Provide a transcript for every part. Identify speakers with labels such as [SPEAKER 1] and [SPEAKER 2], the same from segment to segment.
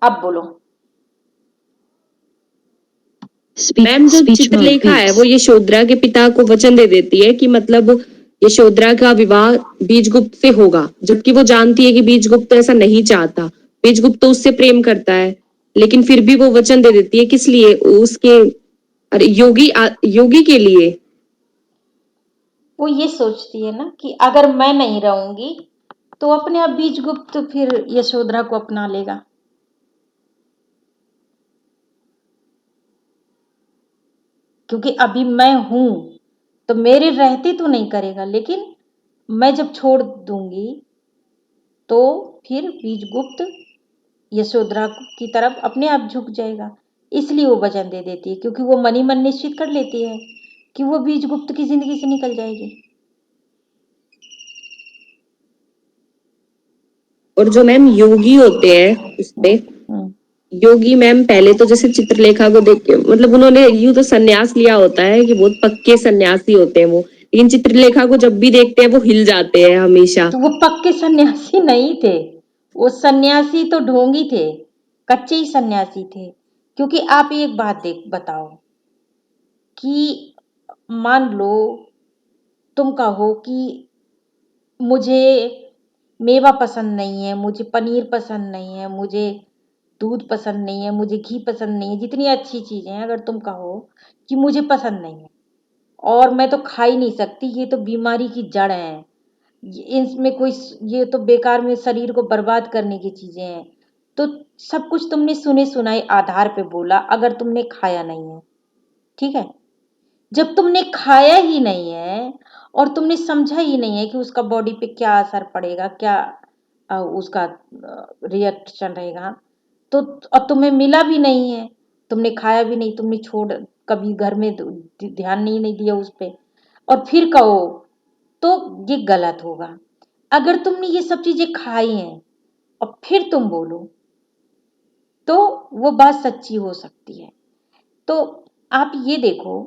[SPEAKER 1] अब बोलो।
[SPEAKER 2] मैम जो चित्रलेखा है वो यशोधरा के पिता को वचन दे देती है कि मतलब यशोधरा का विवाह बीजगुप्त से होगा, जबकि वो जानती है कि बीजगुप्त ऐसा नहीं चाहता। बीजगुप्त तो उससे प्रेम करता है, लेकिन फिर भी वो वचन दे देती है। किस लिए? उसके अरे योगी के लिए।
[SPEAKER 1] वो ये सोचती है ना कि अगर मैं नहीं रहूंगी तो अपने आप बीजगुप्त फिर यशोधरा को अपना लेगा। क्योंकि अभी मैं हूं तो मेरे रहते तो नहीं करेगा, लेकिन मैं जब छोड़ दूंगी तो फिर बीजगुप्त यशोधरा की तरफ अपने आप झुक जाएगा। इसलिए वो वचन दे देती है, क्योंकि वो मन ही मन निश्चित कर लेती है कि वो बीजगुप्त की जिंदगी से निकल जाएगी।
[SPEAKER 2] और जो मैम योगी होते हैं उसपे,
[SPEAKER 1] हम्म।
[SPEAKER 2] योगी मैम पहले तो जैसे चित्रलेखा को देख के मतलब उन्होंने यूं तो सन्यास लिया होता है कि बहुत पक्के सन्यासी होते हैं वो, लेकिन चित्रलेखा को जब भी देखते हैं वो हिल जाते हैं हमेशा।
[SPEAKER 1] तो वो पक्के सन्यासी नहीं थे, वो सन्यासी तो ढोंगी थे, कच्चे ही सन्यासी थे। क्योंकि आप एक बात देख बताओ कि मान लो तुम कहो कि मुझे मेवा पसंद नहीं है, मुझे पनीर पसंद नहीं है, मुझे दूध पसंद नहीं है, मुझे घी पसंद नहीं है, जितनी अच्छी चीजें हैं अगर तुम कहो कि मुझे पसंद नहीं है और मैं तो खा ही नहीं सकती, ये तो बीमारी की जड़ है, इसमें कोई, ये तो बेकार में शरीर को बर्बाद करने की चीजें हैं, तो सब कुछ तुमने सुने सुनाए आधार पे बोला, अगर तुमने खाया नहीं है, ठीक है। जब तुमने खाया ही नहीं है और तुमने समझा ही नहीं है कि उसका बॉडी पे क्या असर पड़ेगा, क्या उसका रिएक्शन रहेगा, तो और तुम्हें मिला भी नहीं है, तुमने खाया भी नहीं, तुमने छोड़ कभी घर में ध्यान नहीं दिया उस पे, और फिर कहो तो ये गलत होगा। अगर तुमने ये सब चीजें खाई हैं और फिर तुम बोलो तो वो बात सच्ची हो सकती है। तो आप ये देखो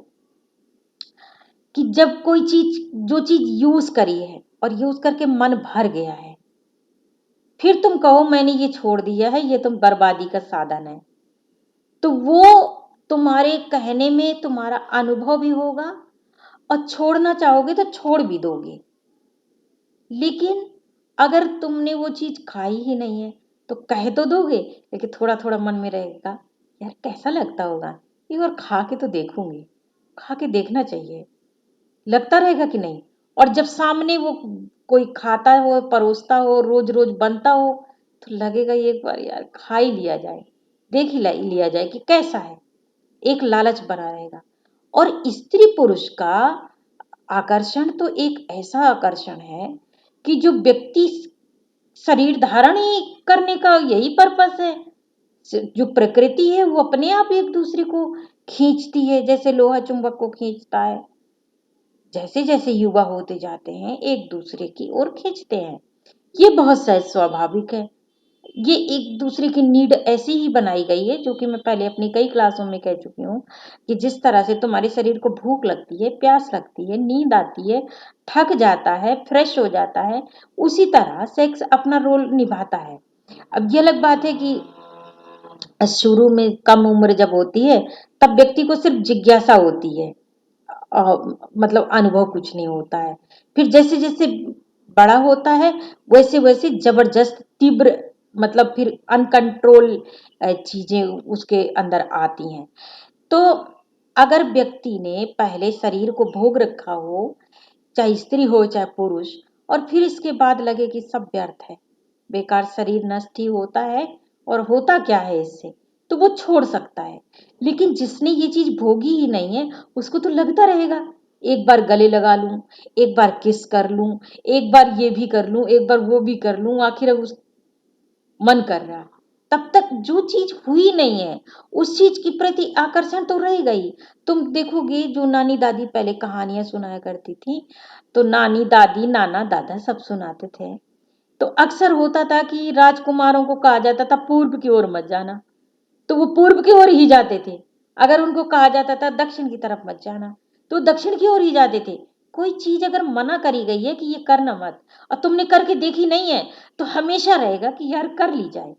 [SPEAKER 1] कि जब कोई चीज, जो चीज यूज करी है और यूज करके मन भर गया है, फिर तुम कहो मैंने ये छोड़ दिया है, ये तुम बर्बादी का साधन है, तो वो तुम्हारे कहने में तुम्हारा अनुभव भी होगा और छोड़ना चाहोगे तो छोड़ भी दोगे। लेकिन अगर तुमने वो चीज खाई ही नहीं है तो कह तो दोगे, लेकिन थोड़ा थोड़ा मन में रहेगा यार कैसा लगता होगा, एक बार खा के तो देखूंगी, खा के देखना चाहिए, लगता रहेगा कि नहीं। और जब सामने वो कोई खाता हो, परोसता हो, रोज रोज बनता हो, तो लगेगा एक बार यार खा ही लिया जाए, देख ही लिया जाए कि कैसा है, एक लालच बना रहेगा। और स्त्री पुरुष का आकर्षण तो एक ऐसा आकर्षण है कि जो व्यक्ति शरीर धारण ही करने का यही पर्पस है, जो प्रकृति है वो अपने आप एक दूसरे को खींचती है, जैसे लोहा चुंबक को खींचता है। जैसे जैसे युवा होते जाते हैं एक दूसरे की ओर खींचते हैं, ये बहुत सहज स्वाभाविक है। ये एक दूसरे की नीड ऐसी ही बनाई गई है, जो कि मैं पहले अपनी कई क्लासों में कह चुकी हूँ कि जिस तरह से तुम्हारे शरीर को भूख लगती है, प्यास लगती है, नींद आती है, थक जाता है, फ्रेश हो जाता है, उसी तरह सेक्स अपना रोल निभाता है। अब ये अलग बात है कि शुरू में कम उम्र जब होती है तब व्यक्ति को सिर्फ जिज्ञासा होती है, मतलब अनुभव कुछ नहीं होता है। फिर जैसे जैसे बड़ा होता है वैसे वैसे जबरदस्त तीव्र, मतलब फिर अनकंट्रोल चीजें उसके अंदर आती हैं। तो अगर व्यक्ति ने पहले शरीर को भोग रखा हो, चाहे स्त्री हो चाहे पुरुष, और फिर इसके बाद लगे कि सब व्यर्थ है, बेकार, शरीर नष्ट ही होता है और होता क्या है इससे, तो वो छोड़ सकता है। लेकिन जिसने ये चीज भोगी ही नहीं है उसको तो लगता रहेगा एक बार गले लगा लूं, एक बार किस कर लूं, एक बार ये भी कर लूं, एक बार वो भी कर लूं, आखिर उस मन कर रहा। तब तक जो चीज हुई नहीं है उस चीज की प्रति आकर्षण तो रहेगा ही। तुम देखोगे जो नानी दादी पहले कहानियां सुनाया करती थी, तो नानी दादी नाना दादा सब सुनाते थे, तो अक्सर होता था कि राजकुमारों को कहा जाता था पूर्व की ओर मत जाना, तो वो पूर्व की ओर ही जाते थे। अगर उनको कहा जाता था दक्षिण की तरफ मत जाना, तो दक्षिण की ओर ही जाते थे। कोई चीज अगर मना करी गई है कि ये करना मत और तुमने करके देखी नहीं है, तो हमेशा रहेगा कि यार कर ली जाए,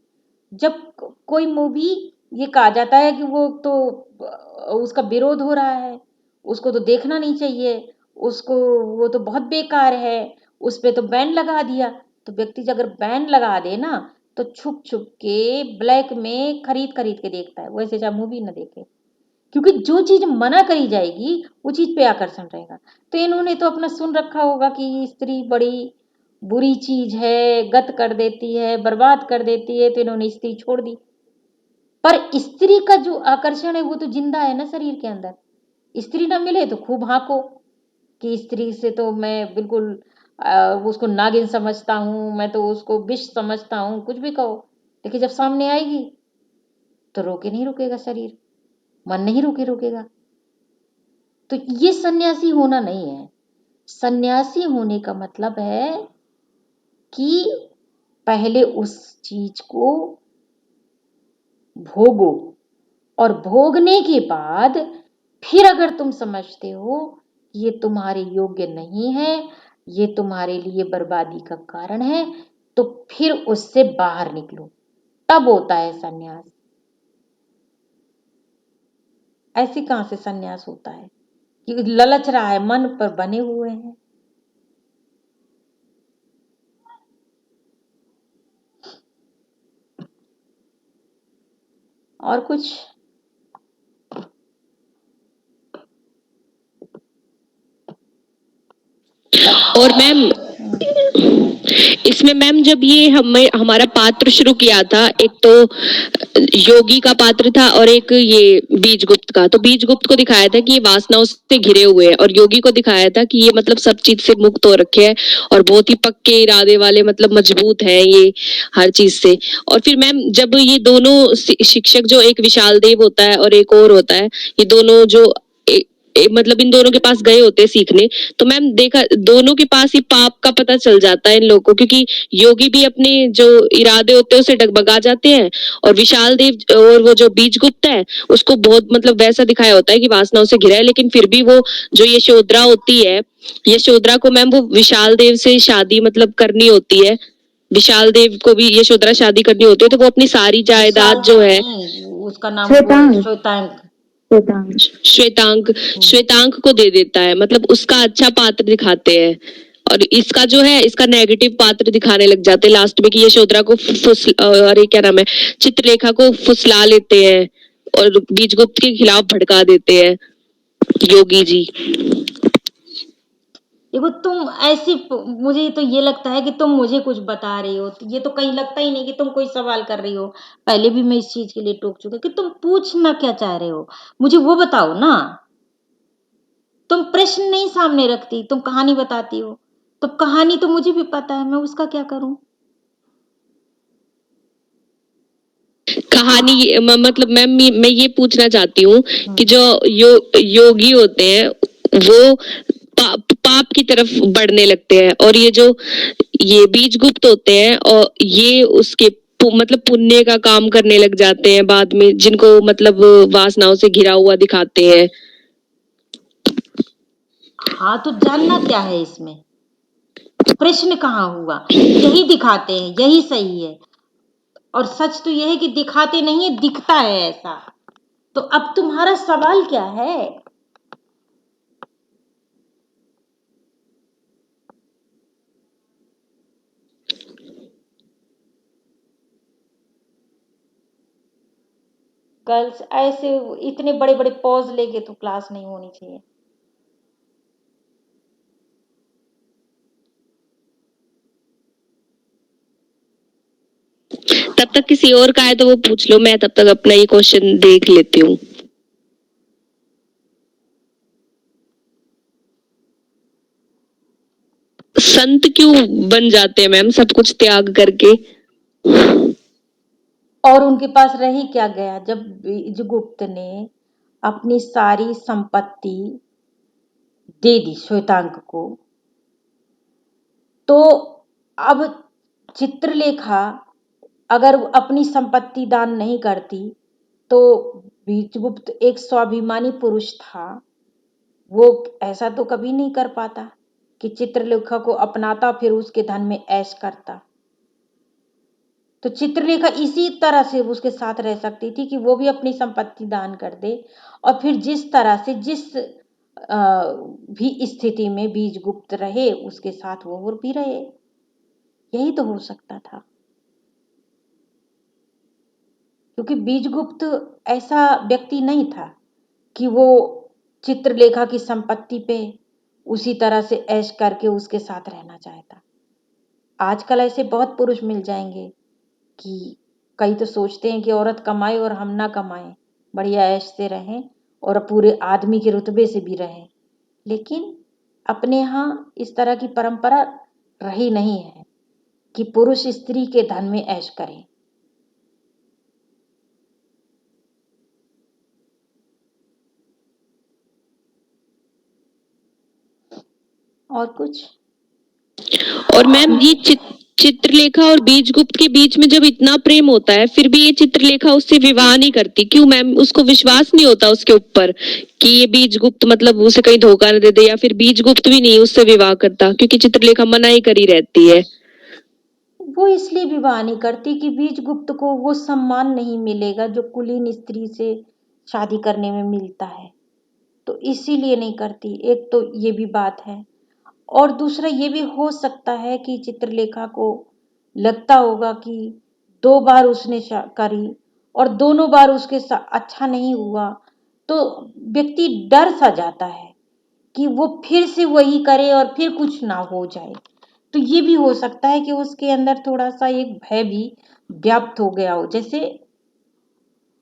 [SPEAKER 1] जब कोई मूवी ये कहा जाता है कि वो तो उसका विरोध हो रहा है, उसको तो देखना नहीं चाहिए, उसको वो तो बहुत बेकार है, उस पे तो बैन लगा दिया। तो व्यक्ति अगर बैन लगा दे ना तो छुप छुप के ब्लैक में खरीद खरीद के देखता है, वैसे चाहे मूवी ना देखे, क्योंकि जो चीज मना करी जाएगी वो चीज पे आकर्षण रहेगा। तो इन्होंने तो अपना सुन रखा होगा कि स्त्री बड़ी बुरी चीज है, गत कर देती है, बर्बाद कर देती है, तो इन्होंने स्त्री छोड़ दी। पर स्त्री का जो आकर्षण है वो तो जिंदा है ना शरीर के अंदर। स्त्री ना मिले तो खूब हाँको कि स्त्री से तो मैं बिल्कुल उसको नागिन समझता हूँ, मैं तो उसको विष समझता हूँ, कुछ भी कहो। लेकिन जब सामने आएगी तो रोके नहीं रुकेगा शरीर, मन नहीं रुकेगा। तो ये सन्यासी होना नहीं है। सन्यासी होने का मतलब है कि पहले उस चीज को भोगो, और भोगने के बाद फिर अगर तुम समझते हो ये तुम्हारे योग्य नहीं है, ये तुम्हारे लिए बर्बादी का कारण है, तो फिर उससे बाहर निकलो, तब होता है सन्यास। ऐसे कहां से सन्यास होता है कि ललच रहा है, मन पर बने हुए हैं। और कुछ?
[SPEAKER 2] और मैम इसमें मैम जब ये हमें हमारा पात्र शुरू किया था, एक तो योगी का पात्र था और एक ये बीजगुप्त का। तो बीजगुप्त को दिखाया था कि ये वासनाओं से घिरे हुए हैं, और योगी को दिखाया था कि ये मतलब सब चीज से मुक्त हो रखे हैं और बहुत ही पक्के इरादे वाले, मतलब मजबूत है ये हर चीज से। और फिर मैम जब ये दोनों शिक्षक, जो एक विशाल देव होता है और एक और होता है, ये दोनों जो मतलब इन दोनों के पास गए होते हैं सीखने, तो मैम देखा दोनों के पास ही पाप का पता चल जाता है इन लोगों को, क्योंकि योगी भी अपने जो इरादे होते हैं उसे डगबगा जाते हैं, और विशाल देव और वो जो बीजगुप्त है उसको बहुत मतलब वैसा दिखाया होता है कि वासनाओं से घिरा है, लेकिन फिर भी वो जो यशोधरा होती है, यशोधरा को मैम वो विशाल देव से शादी मतलब करनी होती है। विशाल देव को भी यशोधरा शादी करनी होती है, तो वो अपनी सारी
[SPEAKER 1] विशाल
[SPEAKER 2] जायदाद जो
[SPEAKER 1] देव
[SPEAKER 2] है,
[SPEAKER 1] नहीं, उसका नाम वो
[SPEAKER 2] श्वेतांग
[SPEAKER 1] श्वेतांक।
[SPEAKER 2] श्वेतांक श्वेतांक को दे देता है, मतलब उसका अच्छा पात्र दिखाते हैं। और इसका जो है, इसका नेगेटिव पात्र दिखाने लग जाते हैं लास्ट में, कि यशोधरा को अरे क्या नाम है, चित्रलेखा को फुसला लेते हैं और बीजगुप्त के खिलाफ भड़का देते हैं योगी जी।
[SPEAKER 1] देखो तुम ऐसी, मुझे तो ये लगता है कि तुम मुझे कुछ बता रही हो, ये तो कहीं लगता ही नहीं कि तुम कोई सवाल कर रही हो। पहले भी मैं इस चीज के लिए टोक चुकी कि तुम पूछना क्या चाह रहे हो, मुझे वो बताओ ना। तुम प्रश्न नहीं सामने रखती, तुम कहानी बताती हो। तो कहानी तो मुझे भी पता है, मैं उसका क्या करूं?
[SPEAKER 2] कहानी मतलब मैम मैं ये पूछना चाहती हूँ कि जो योगी होते हैं वो पाप की तरफ बढ़ने लगते हैं, और ये जो ये बीजगुप्त होते हैं और ये उसके मतलब पुण्य का काम करने लग जाते हैं बाद में, जिनको मतलब वासनाओं से घिरा हुआ दिखाते हैं।
[SPEAKER 1] हाँ, तो जानना क्या है इसमें? प्रश्न कहाँ हुआ? यही दिखाते हैं, यही सही है। और सच तो यह है कि दिखाते नहीं है, दिखता है ऐसा। तो अब तुम्हारा सवाल क्या है? गर्ल्स ऐसे इतने बड़े बड़े पॉज लेके तो क्लास नहीं होनी चाहिए।
[SPEAKER 2] तब तक किसी और का है तो वो पूछ लो, मैं तब तक अपना ये क्वेश्चन देख लेती हूँ। संत क्यों बन जाते हैं मैम सब कुछ त्याग करके?
[SPEAKER 1] और उनके पास रह ही क्या गया जब बीजगुप्त ने अपनी सारी संपत्ति दे दी श्वेतांक को। तो अब चित्रलेखा अगर अपनी संपत्ति दान नहीं करती तो बीजगुप्त एक स्वाभिमानी पुरुष था, वो ऐसा तो कभी नहीं कर पाता कि चित्रलेखा को अपनाता फिर उसके धन में ऐश करता। तो चित्रलेखा इसी तरह से उसके साथ रह सकती थी कि वो भी अपनी संपत्ति दान कर दे और फिर जिस तरह से जिस भी स्थिति में बीजगुप्त रहे उसके साथ वो और भी रहे। यही तो हो सकता था, क्योंकि बीजगुप्त ऐसा व्यक्ति नहीं था कि वो चित्रलेखा की संपत्ति पे उसी तरह से ऐश करके उसके साथ रहना चाहता। आजकल ऐसे बहुत पुरुष मिल जाएंगे कि कई तो सोचते हैं कि औरत कमाए और हम ना कमाएं, बढ़िया ऐश से रहें और पूरे आदमी के रुतबे से भी रहें, लेकिन अपने यहाँ इस तरह की परंपरा रही नहीं है कि पुरुष स्त्री के धन में ऐश करें। और कुछ?
[SPEAKER 2] और मैम ये चित्रलेखा और बीजगुप्त के बीच में जब इतना प्रेम होता है फिर भी ये चित्रलेखा उससे विवाह नहीं करती, क्यों मैम? उसको विश्वास नहीं होता उसके ऊपर कि ये बीजगुप्त मतलब उसे कहीं धोखा न दे दे, या फिर बीजगुप्त भी नहीं उससे विवाह करता क्योंकि चित्रलेखा मना ही करी रहती है।
[SPEAKER 1] वो इसलिए विवाह नहीं करती कि बीजगुप्त को वो सम्मान नहीं मिलेगा जो कुलीन स्त्री से शादी करने में मिलता है, तो इसीलिए नहीं करती। एक तो ये भी बात है, और दूसरा ये भी हो सकता है कि चित्रलेखा को लगता होगा कि 2 बार उसने करी और दोनों बार उसके साथ अच्छा नहीं हुआ, तो व्यक्ति डर सा जाता है कि वो फिर से वही करे और फिर कुछ ना हो जाए। तो ये भी हो सकता है कि उसके अंदर थोड़ा सा एक भय भी व्याप्त हो गया हो। जैसे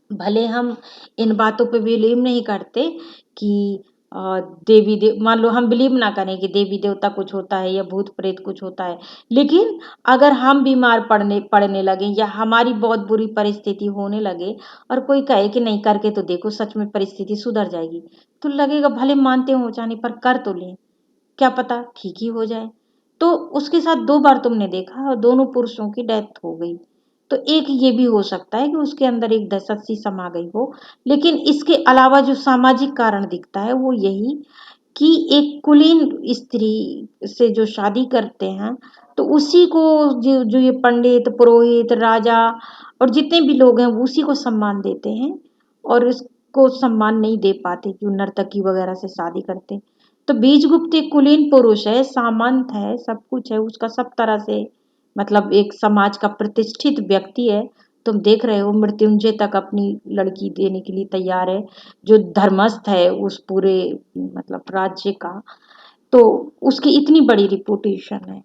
[SPEAKER 1] भले हम इन बातों पे बिलीव नहीं करते कि देवी देव, मान लो हम बिलीव ना करें कि देवी देवता कुछ होता है या भूत प्रेत कुछ होता है, लेकिन अगर हम बीमार पड़ने लगे या हमारी बहुत बुरी परिस्थिति होने लगे और कोई कहे कि नहीं करके तो देखो सच में परिस्थिति सुधर जाएगी, तो लगेगा भले मानते हो जाने पर कर तो लें, क्या पता ठीक ही हो जाए। तो उसके साथ 2 बार तुमने देखा और दोनों पुरुषों की डेथ हो गई, तो एक ये भी हो सकता है कि उसके अंदर एक दहशत सी समा गई हो। लेकिन इसके अलावा जो सामाजिक कारण दिखता है वो यही कि एक कुलीन स्त्री से जो शादी करते हैं तो उसी को जो जो ये पंडित पुरोहित राजा और जितने भी लोग हैं वो उसी को सम्मान देते हैं, और इसको सम्मान नहीं दे पाते कि नर्तकी वगैरह से शादी करते। तो बीजगुप्त एक कुलीन पुरुष है, सामंत है, सब कुछ है उसका, सब तरह से मतलब एक समाज का प्रतिष्ठित व्यक्ति है। तुम देख रहे हो मृत्युंजय तक अपनी लड़की देने के लिए तैयार है, जो धर्मस्थ है उस पूरे मतलब राज्य का। तो उसकी इतनी बड़ी रिपुटेशन है,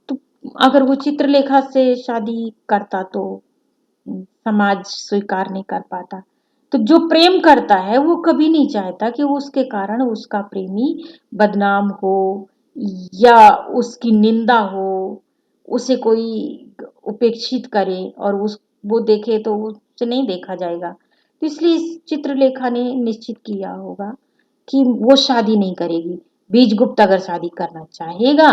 [SPEAKER 1] तो अगर वो चित्रलेखा से शादी करता तो समाज स्वीकार नहीं कर पाता। तो जो प्रेम करता है वो कभी नहीं चाहता कि उसके कारण उसका प्रेमी बदनाम हो या उसकी निंदा हो, उसे कोई उपेक्षित करे और उस वो देखे तो उसे नहीं देखा जाएगा। तो इसलिए इस चित्रलेखा ने निश्चित किया होगा कि वो शादी नहीं करेगी। बीजगुप्त अगर शादी करना चाहेगा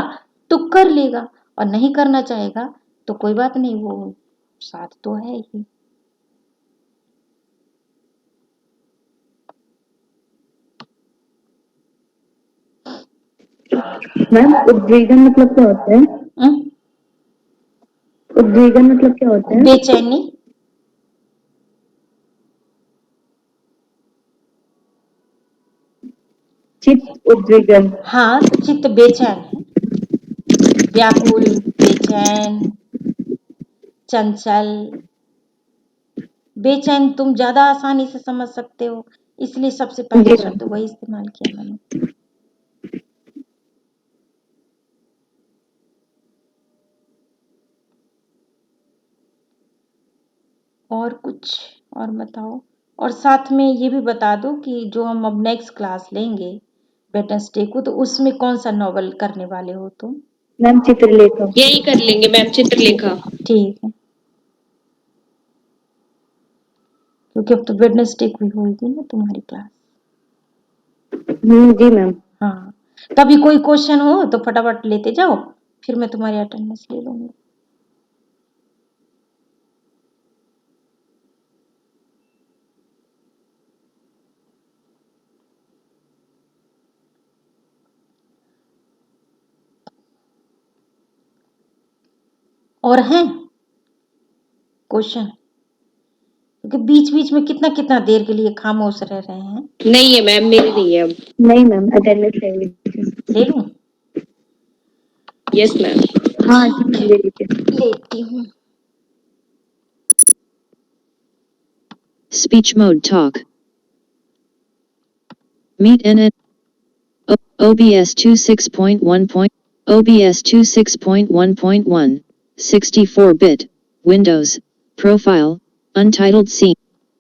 [SPEAKER 1] तो कर लेगा, और नहीं करना चाहेगा तो कोई बात नहीं, वो साथ तो है ही।
[SPEAKER 3] मैम उद्वेगन मतलब क्या होता है? उद्वेगन मतलब क्या होता है?
[SPEAKER 1] बेचैनी।
[SPEAKER 3] चित्त उद्वेगन।
[SPEAKER 1] हाँ, तो चित्त बेचैन है, व्याकुल, बेचैन, चंचल। बेचैन तुम ज्यादा आसानी से समझ सकते हो, इसलिए सबसे पहला
[SPEAKER 3] जी
[SPEAKER 1] शब्द वही इस्तेमाल किया मैंने। और कुछ और बताओ, और साथ में ये भी बता दो कि जो हम अब नेक्स्ट क्लास लेंगे वेडनेसडे को, तो उसमें कौन सा नॉवल करने वाले हो तुम?
[SPEAKER 3] मैम चित्रलेखा।
[SPEAKER 2] यही कर लेंगे मैम, चित्रलेखा।
[SPEAKER 1] ठीक है, क्योंकि अब तो वेडनेसडे को ही होगी ना तुम्हारी क्लास।
[SPEAKER 3] जी मैम।
[SPEAKER 1] हाँ, कभी कोई क्वेश्चन हो तो फटाफट लेते जाओ, फिर मैं तुम्हारी अटेंडेंस ले लूंगी। और हैं? क्वेश्चन, क्योंकि बीच बीच में कितना कितना देर के लिए खामोश रह रहे हैं।
[SPEAKER 2] नहीं है मैम, मेरी नहीं है अब।
[SPEAKER 3] नहीं मैम, अटेंडेंस ले लीजिए।
[SPEAKER 1] ले लूं?
[SPEAKER 2] Yes ma'am.
[SPEAKER 3] हाँ जी मैम, ले लीजिए।
[SPEAKER 1] लेती हूँ।
[SPEAKER 4] Speech mode talk. Meet in it. OBS 26.1. OBS 26.1.1. 64-bit. Windows. Profile. Untitled scene.